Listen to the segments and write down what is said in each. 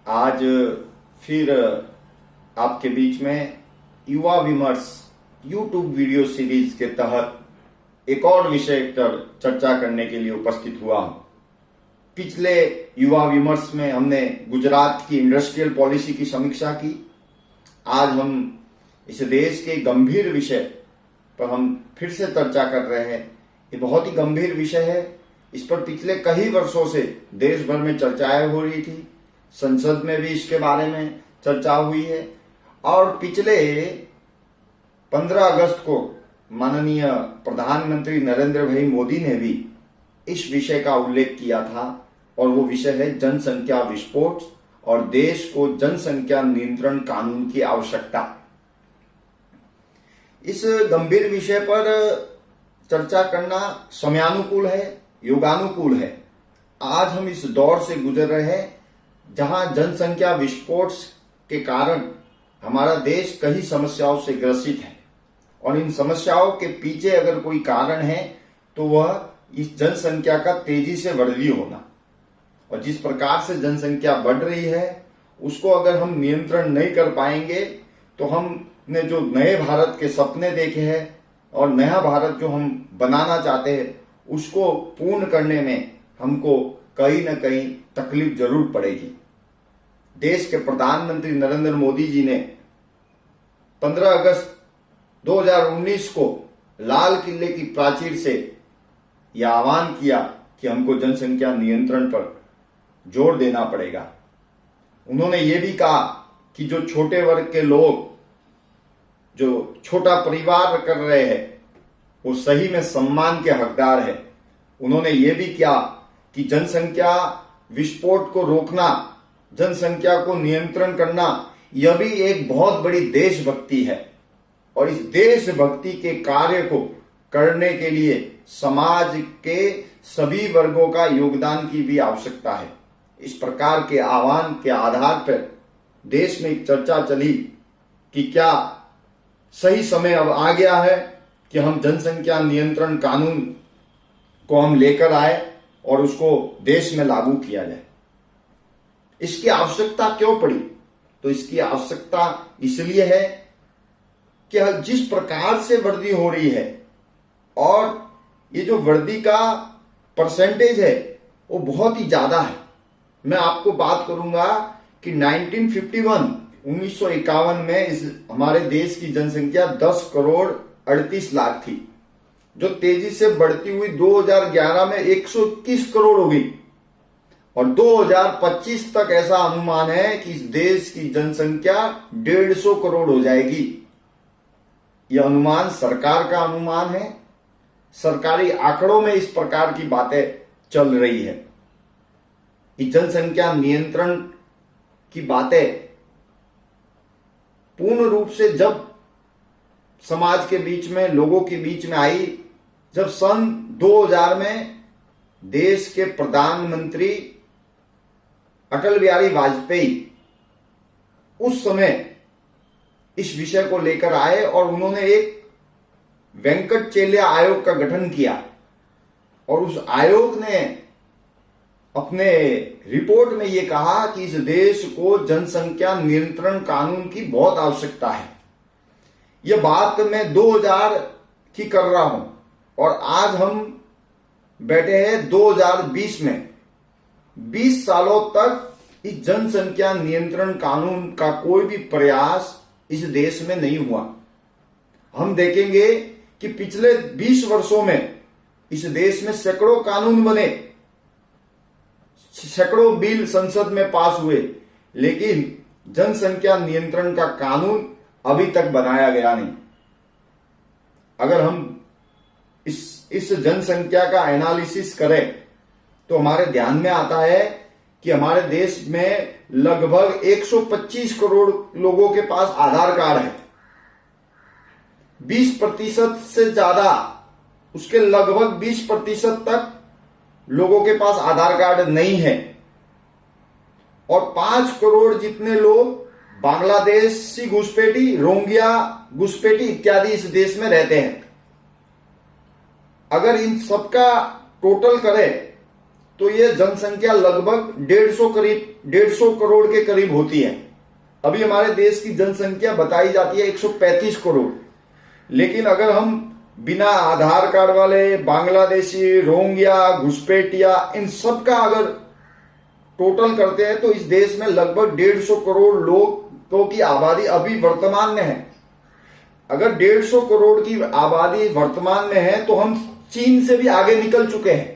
आज फिर आपके बीच में युवा विमर्श यूट्यूब वीडियो सीरीज के तहत एक और विषय पर चर्चा करने के लिए उपस्थित हुआ हूं। पिछले युवा विमर्श में हमने गुजरात की इंडस्ट्रियल पॉलिसी की समीक्षा की। आज हम इस देश के गंभीर विषय पर हम फिर से चर्चा कर रहे हैं। ये बहुत ही गंभीर विषय है। इस पर पिछले कई वर्षों से देश भर में चर्चाएं हो रही थी, संसद में भी इसके बारे में चर्चा हुई है और पिछले 15 अगस्त को माननीय प्रधानमंत्री नरेंद्र भाई मोदी ने भी इस विषय का उल्लेख किया था और वो विषय है जनसंख्या विस्फोट और देश को जनसंख्या नियंत्रण कानून की आवश्यकता। इस गंभीर विषय पर चर्चा करना समयानुकूल है, युगानुकूल है। आज हम इस दौर से गुजर रहे हैं जहां जनसंख्या विस्फोट के कारण हमारा देश कई समस्याओं से ग्रसित है और इन समस्याओं के पीछे अगर कोई कारण है तो वह इस जनसंख्या का तेजी से वृद्धि होना। और जिस प्रकार से जनसंख्या बढ़ रही है उसको अगर हम नियंत्रण नहीं कर पाएंगे तो हमने जो नए भारत के सपने देखे हैं और नया भारत जो हम बनाना चाहते हैं उसको पूर्ण करने में हमको कहीं न कहीं तकलीफ जरूर पड़ेगी। देश के प्रधानमंत्री नरेंद्र मोदी जी ने 15 अगस्त 2019 को लाल किले की प्राचीर से यह आह्वान किया कि हमको जनसंख्या नियंत्रण पर जोर देना पड़ेगा। उन्होंने ये भी कहा कि जो छोटे वर्ग के लोग जो छोटा परिवार कर रहे हैं वो सही में सम्मान के हकदार है। उन्होंने ये भी किया कि जनसंख्या विस्फोट को रोकना, जनसंख्या को नियंत्रण करना, यह भी एक बहुत बड़ी देशभक्ति है और इस देशभक्ति के कार्य को करने के लिए समाज के सभी वर्गों का योगदान की भी आवश्यकता है। इस प्रकार के आह्वान के आधार पर देश में एक चर्चा चली कि क्या सही समय अब आ गया है कि हम जनसंख्या नियंत्रण कानून को हम लेकर आए और उसको देश में लागू किया जाए। इसकी आवश्यकता क्यों पड़ी? तो इसकी आवश्यकता इसलिए है कि जिस प्रकार से वृद्धि हो रही है और ये जो वृद्धि का परसेंटेज है वो बहुत ही ज्यादा है। मैं आपको बात करूंगा कि 1951 में इस हमारे देश की जनसंख्या 10 करोड़ 38 लाख थी, जो तेजी से बढ़ती हुई 2011 में 121 करोड़ हो गई और 2025 तक ऐसा अनुमान है कि इस देश की जनसंख्या 150 करोड़ हो जाएगी। यह अनुमान सरकार का अनुमान है। सरकारी आंकड़ों में इस प्रकार की बातें चल रही है। इस जनसंख्या नियंत्रण की बातें पूर्ण रूप से जब समाज के बीच में, लोगों के बीच में आई, जब सन 2000 में देश के प्रधानमंत्री अटल बिहारी वाजपेयी उस समय इस विषय को लेकर आए और उन्होंने एक वेंकट चेलिया आयोग का गठन किया और उस आयोग ने अपने रिपोर्ट में यह कहा कि इस देश को जनसंख्या नियंत्रण कानून की बहुत आवश्यकता है। यह बात मैं 2000 की कर रहा हूं और आज हम बैठे हैं 2020 में। 20 सालों तक इस जनसंख्या नियंत्रण कानून का कोई भी प्रयास इस देश में नहीं हुआ। हम देखेंगे कि पिछले 20 वर्षों में इस देश में सैकड़ों कानून बने, सैकड़ों बिल संसद में पास हुए, लेकिन जनसंख्या नियंत्रण का कानून अभी तक बनाया गया नहीं। अगर हम इस जनसंख्या का एनालिसिस करें तो हमारे ध्यान में आता है कि हमारे देश में लगभग 125 करोड़ लोगों के पास आधार कार्ड है। 20% से ज्यादा, उसके लगभग 20% तक लोगों के पास आधार कार्ड नहीं है और 5 करोड़ जितने लोग बांग्लादेशी घुसपैठी, रोहिंग्या घुसपैठी इत्यादि इस देश में रहते हैं। अगर इन सबका टोटल करें तो ये जनसंख्या लगभग 150 करोड़ के करीब होती है। अभी हमारे देश की जनसंख्या बताई जाती है 135 करोड़, लेकिन अगर हम बिना आधार कार्ड वाले बांग्लादेशी, रोहिंग्या, घुसपैठिया, इन सब का अगर टोटल करते हैं तो इस देश में लगभग 150 करोड़ लोगों की आबादी अभी वर्तमान में है। अगर 150 करोड़ की आबादी वर्तमान में है तो हम चीन से भी आगे निकल चुके हैं।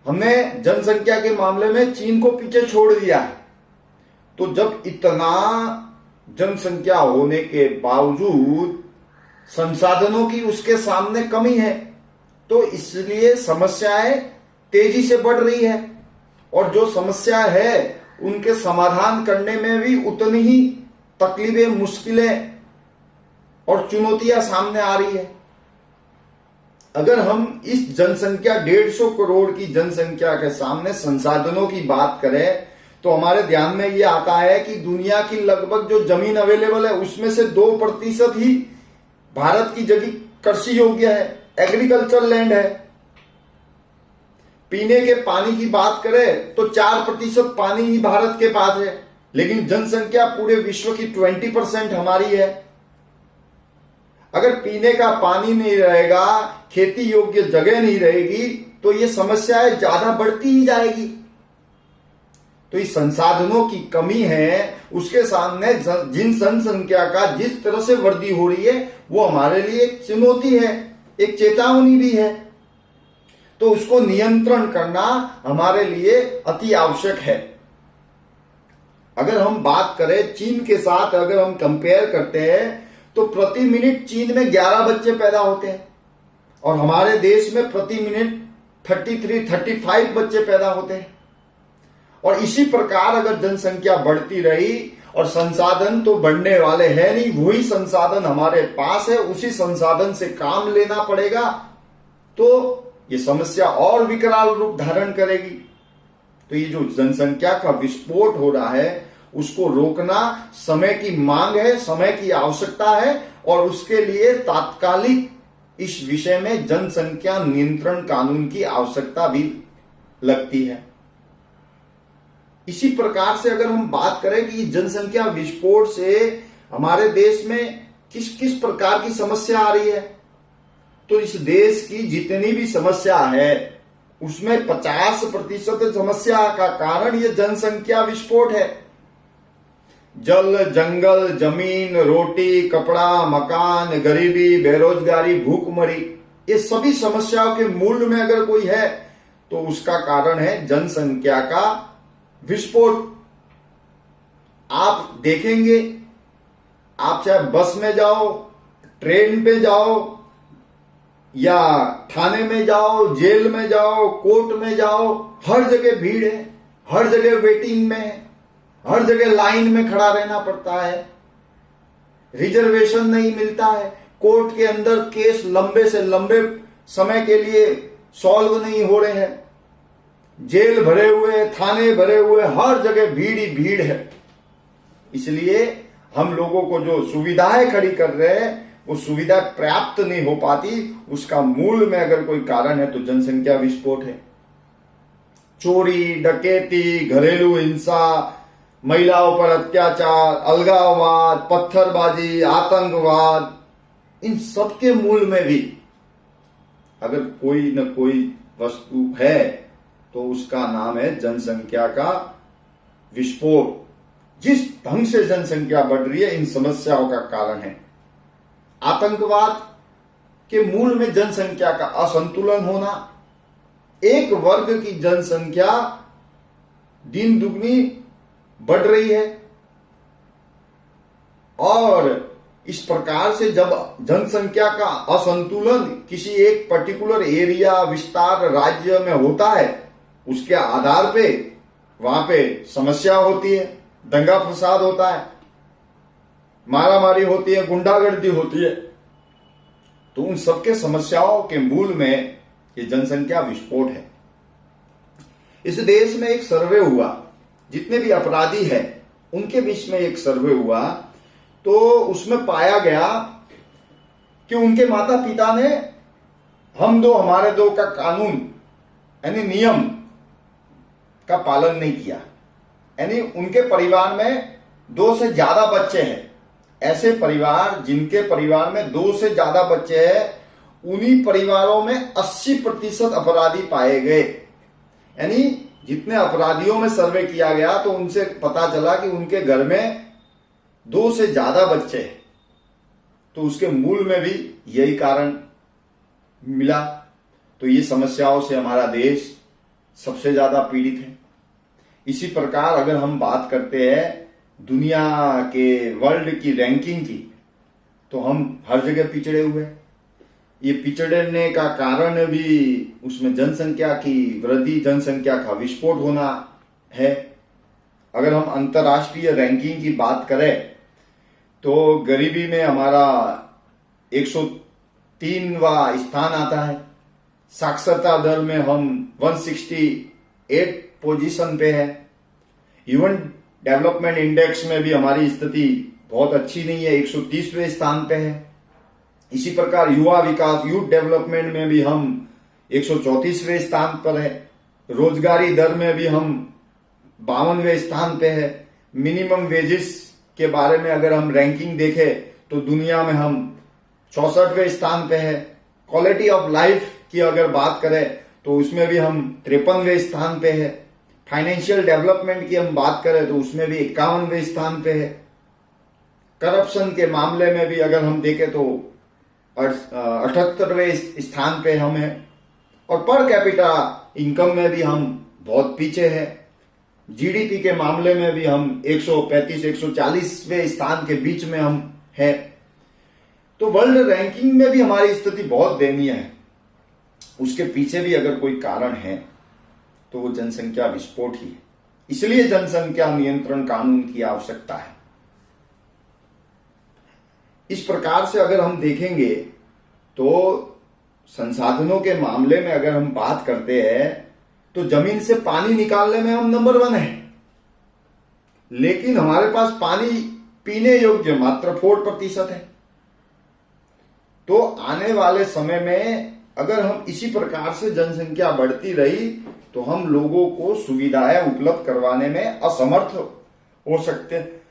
हमने जनसंख्या के मामले में चीन को पीछे छोड़ दिया है। तो जब इतना जनसंख्या होने के बावजूद संसाधनों की उसके सामने कमी है, तो इसलिए समस्याएं तेजी से बढ़ रही है और जो समस्या है उनके समाधान करने में भी उतनी ही तकलीफें, मुश्किलें और चुनौतियां सामने आ रही है। अगर हम इस जनसंख्या 150 करोड़ की जनसंख्या के सामने संसाधनों की बात करें तो हमारे ध्यान में यह आता है कि दुनिया की लगभग जो जमीन अवेलेबल है उसमें से 2% ही भारत की जगह कृषि योग्य है, एग्रीकल्चर लैंड है। पीने के पानी की बात करें तो 4% पानी ही भारत के पास है, लेकिन जनसंख्या पूरे विश्व की 20% हमारी है। अगर पीने का पानी नहीं रहेगा, खेती योग्य जगह नहीं रहेगी, तो ये समस्याएं ज्यादा बढ़ती ही जाएगी। तो इस संसाधनों की कमी है, उसके सामने जिन जनसंख्या का जिस तरह से वृद्धि हो रही है वो हमारे लिए एक चुनौती है, एक चेतावनी भी है। तो उसको नियंत्रण करना हमारे लिए अति आवश्यक है। अगर हम बात करें चीन के साथ, अगर हम कंपेयर करते हैं तो प्रति मिनट चीन में 11 बच्चे पैदा होते हैं और हमारे देश में प्रति मिनट 35 बच्चे पैदा होते हैं। और इसी प्रकार अगर जनसंख्या बढ़ती रही और संसाधन तो बढ़ने वाले हैं नहीं, वही संसाधन हमारे पास है, उसी संसाधन से काम लेना पड़ेगा, तो ये समस्या और विकराल रूप धारण करेगी। तो ये जो जनसंख्या का विस्फोट हो रहा है उसको रोकना समय की मांग है, समय की आवश्यकता है और उसके लिए तात्कालिक इस विषय में जनसंख्या नियंत्रण कानून की आवश्यकता भी लगती है। इसी प्रकार से अगर हम बात करें कि जनसंख्या विस्फोट से हमारे देश में किस किस प्रकार की समस्या आ रही है, तो इस देश की जितनी भी समस्या है उसमें 50% समस्या का कारण ये जनसंख्या विस्फोट है। जल, जंगल, जमीन, रोटी, कपड़ा, मकान, गरीबी, बेरोजगारी, भूखमरी, ये सभी समस्याओं के मूल में अगर कोई है तो उसका कारण है जनसंख्या का विस्फोट। आप देखेंगे, आप चाहे बस में जाओ, ट्रेन पे जाओ या थाने में जाओ, जेल में जाओ, कोर्ट में जाओ, हर जगह भीड़ है, हर जगह वेटिंग में है, हर जगह लाइन में खड़ा रहना पड़ता है, रिजर्वेशन नहीं मिलता है, कोर्ट के अंदर केस लंबे से लंबे समय के लिए सॉल्व नहीं हो रहे हैं, जेल भरे हुए, थाने भरे हुए, हर जगह भीड़ ही भीड़ है। इसलिए हम लोगों को जो सुविधाएं खड़ी कर रहे हैं वो सुविधा प्राप्त नहीं हो पाती। उसका मूल में अगर कोई कारण है तो जनसंख्या विस्फोट है। चोरी, डकैती, घरेलू हिंसा, महिलाओं पर अत्याचार, अलगाववाद, पत्थरबाजी, आतंकवाद, इन सब के मूल में भी अगर कोई न कोई वस्तु है तो उसका नाम है जनसंख्या का विस्फोट। जिस ढंग से जनसंख्या बढ़ रही है इन समस्याओं का कारण है। आतंकवाद के मूल में जनसंख्या का असंतुलन होना, एक वर्ग की जनसंख्या दिन दुगनी बढ़ रही है और इस प्रकार से जब जनसंख्या का असंतुलन किसी एक पर्टिकुलर एरिया, विस्तार, राज्य में होता है उसके आधार पे वहां पे समस्या होती है, दंगा फसाद होता है, मारामारी होती है, गुंडागर्दी होती है। तो उन सबके समस्याओं के मूल में ये जनसंख्या विस्फोट है। इस देश में एक सर्वे हुआ, जितने भी अपराधी हैं उनके बीच में एक सर्वे हुआ, तो उसमें पाया गया कि उनके माता पिता ने हम दो हमारे दो का कानून यानी नियम का पालन नहीं किया, यानी उनके परिवार में 2 से ज्यादा बच्चे हैं, ऐसे परिवार जिनके परिवार में 2 से ज्यादा बच्चे हैं, उन्हीं परिवारों में 80% अपराधी पाए गए। यानी जितने अपराधियों में सर्वे किया गया तो उनसे पता चला कि उनके घर में 2 से ज्यादा बच्चे हैं। तो उसके मूल में भी यही कारण मिला। तो ये समस्याओं से हमारा देश सबसे ज्यादा पीड़ित है। इसी प्रकार अगर हम बात करते हैं दुनिया के वर्ल्ड की रैंकिंग की, तो हम हर जगह पिछड़े हुए हैं। ये पिछड़ने का कारण भी उसमें जनसंख्या की वृद्धि, जनसंख्या का विस्फोट होना है। अगर हम अंतर्राष्ट्रीय रैंकिंग की बात करें तो गरीबी में हमारा 103वां स्थान आता है। साक्षरता दर में हम 168 पोजीशन पे है। ह्यूमन डेवलपमेंट इंडेक्स में भी हमारी स्थिति बहुत अच्छी नहीं है, 130वें स्थान पे है। इसी प्रकार युवा विकास, यूथ डेवलपमेंट में भी हम 134वें स्थान पर है। रोजगारी दर में भी हम 52वें स्थान पे है। मिनिमम वेजेस के बारे में अगर हम रैंकिंग देखें तो दुनिया में हम 64वें स्थान पे है। क्वालिटी ऑफ लाइफ की अगर बात करें तो उसमें भी हम 53वें स्थान पे है। फाइनेंशियल डेवलपमेंट की हम बात करें तो उसमें भी 51वें स्थान पे है। करप्शन के मामले में भी अगर हम देखें तो 78वें स्थान पे हम हैं। और पर कैपिटा इनकम में भी हम बहुत पीछे हैं। जीडीपी के मामले में भी हम 135-140वें स्थान के बीच में हम हैं। तो वर्ल्ड रैंकिंग में भी हमारी स्थिति बहुत दयनीय है। उसके पीछे भी अगर कोई कारण है तो वो जनसंख्या विस्फोट ही है। इसलिए जनसंख्या नियंत्रण कानून की आवश्यकता है। इस प्रकार से अगर हम देखेंगे तो संसाधनों के मामले में अगर हम बात करते हैं तो जमीन से पानी निकालने में हम नंबर 1 है, लेकिन हमारे पास पानी पीने योग्य मात्र 4% है। तो आने वाले समय में अगर हम इसी प्रकार से जनसंख्या बढ़ती रही तो हम लोगों को सुविधाएं उपलब्ध करवाने में असमर्थ हो सकते हैं।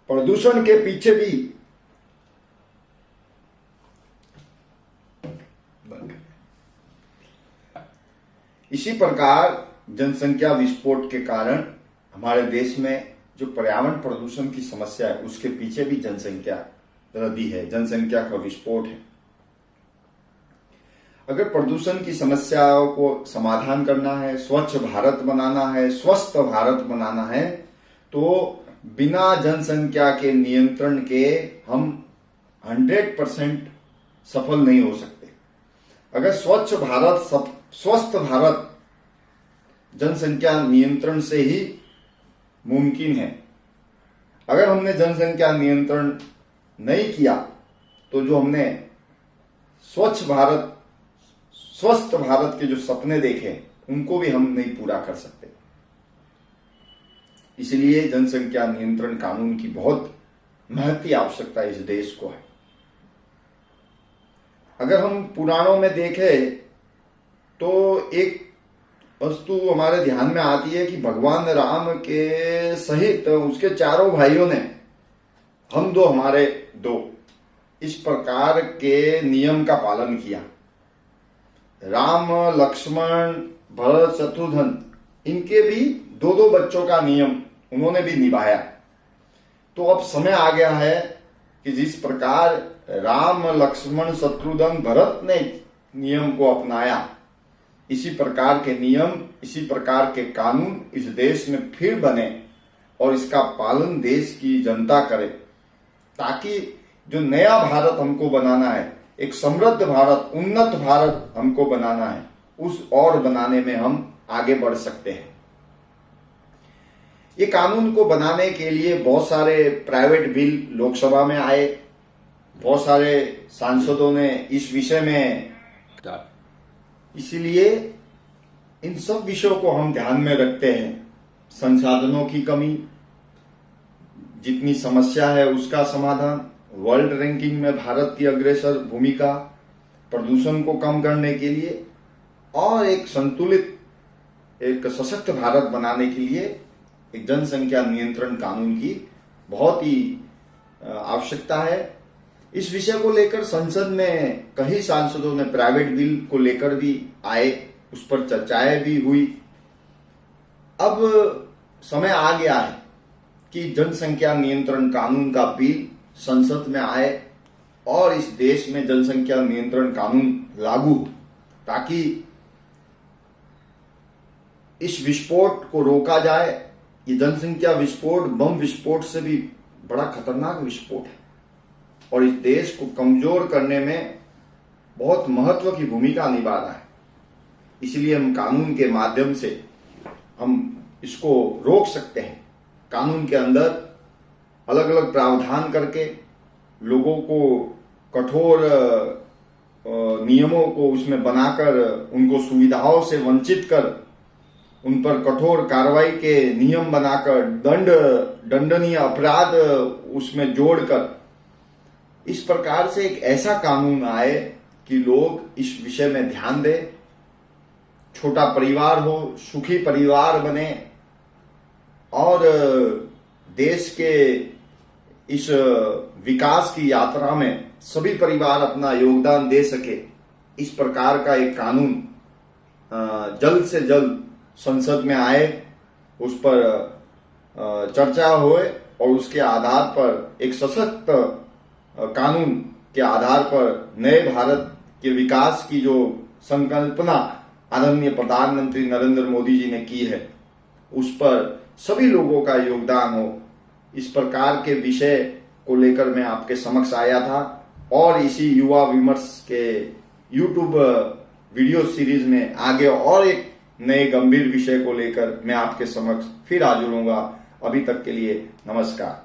प्रदूषण के पीछे भी इसी प्रकार जनसंख्या विस्फोट के कारण हमारे देश में जो पर्यावरण प्रदूषण की समस्या है उसके पीछे भी जनसंख्या वृद्धि है, जनसंख्या का विस्फोट है। अगर प्रदूषण की समस्याओं को समाधान करना है, स्वच्छ भारत बनाना है, स्वस्थ भारत बनाना है, तो बिना जनसंख्या के नियंत्रण के हम 100% सफल नहीं हो सकते। अगर स्वच्छ भारत, स्वस्थ भारत जनसंख्या नियंत्रण से ही मुमकिन है। अगर हमने जनसंख्या नियंत्रण नहीं किया तो जो हमने स्वच्छ भारत, स्वस्थ भारत के जो सपने देखे उनको भी हम नहीं पूरा कर सकते। इसलिए जनसंख्या नियंत्रण कानून की बहुत महती आवश्यकता इस देश को है। अगर हम पुराणों में देखें तो एक वस्तु हमारे ध्यान में आती है कि भगवान राम के सहित उसके चारों भाइयों ने हम दो हमारे दो इस प्रकार के नियम का पालन किया। राम, लक्ष्मण, भरत, शत्रुघ्न, इनके भी 2-2 बच्चों का नियम उन्होंने भी निभाया। तो अब समय आ गया है कि जिस प्रकार राम, लक्ष्मण, शत्रुघ्न, भरत ने नियम को अपनाया, इसी प्रकार के नियम, इसी प्रकार के कानून इस देश में फिर बने और इसका पालन देश की जनता करे, ताकि जो नया भारत हमको बनाना है, एक समृद्ध भारत, उन्नत भारत हमको बनाना है, उस और बनाने में हम आगे बढ़ सकते हैं। ये कानून को बनाने के लिए बहुत सारे प्राइवेट बिल लोकसभा में आए, बहुत सारे सांसदों ने इस विषय में, इसीलिए इन सब विषयों को हम ध्यान में रखते हैं। संसाधनों की कमी, जितनी समस्या है उसका समाधान, वर्ल्ड रैंकिंग में भारत की अग्रसर भूमिका, प्रदूषण को कम करने के लिए और एक संतुलित, एक सशक्त भारत बनाने के लिए एक जनसंख्या नियंत्रण कानून की बहुत ही आवश्यकता है। इस विषय को लेकर संसद में कई सांसदों ने प्राइवेट बिल को लेकर भी आए, उस पर चर्चाएं भी हुई। अब समय आ गया है कि जनसंख्या नियंत्रण कानून का बिल संसद में आए और इस देश में जनसंख्या नियंत्रण कानून लागू हो, ताकि इस विस्फोट को रोका जाए। ये जनसंख्या विस्फोट बम विस्फोट से भी बड़ा खतरनाक विस्फोट है और इस देश को कमजोर करने में बहुत महत्व की भूमिका निभा रहा है। इसलिए हम कानून के माध्यम से हम इसको रोक सकते हैं। कानून के अंदर अलग अलग प्रावधान करके लोगों को कठोर नियमों को उसमें बनाकर उनको सुविधाओं से वंचित कर उन पर कठोर कार्रवाई के नियम बनाकर दंडनीय अपराध उसमें जोड़कर इस प्रकार से एक ऐसा कानून आए कि लोग इस विषय में ध्यान दें, छोटा परिवार हो, सुखी परिवार बने और देश के इस विकास की यात्रा में सभी परिवार अपना योगदान दे सके। इस प्रकार का एक कानून जल्द से जल्द संसद में आए, उस पर चर्चा होए और उसके आधार पर एक सशक्त कानून के आधार पर नए भारत के विकास की जो संकल्पना आदरणीय प्रधानमंत्री नरेंद्र मोदी जी ने की है, उस पर सभी लोगों का योगदान हो। इस प्रकार के विषय को लेकर मैं आपके समक्ष आया था और इसी युवा विमर्श के यूट्यूब वीडियो सीरीज में आगे और एक नए गंभीर विषय को लेकर मैं आपके समक्ष फिर हाजिर होऊंगा। अभी तक के लिए नमस्कार।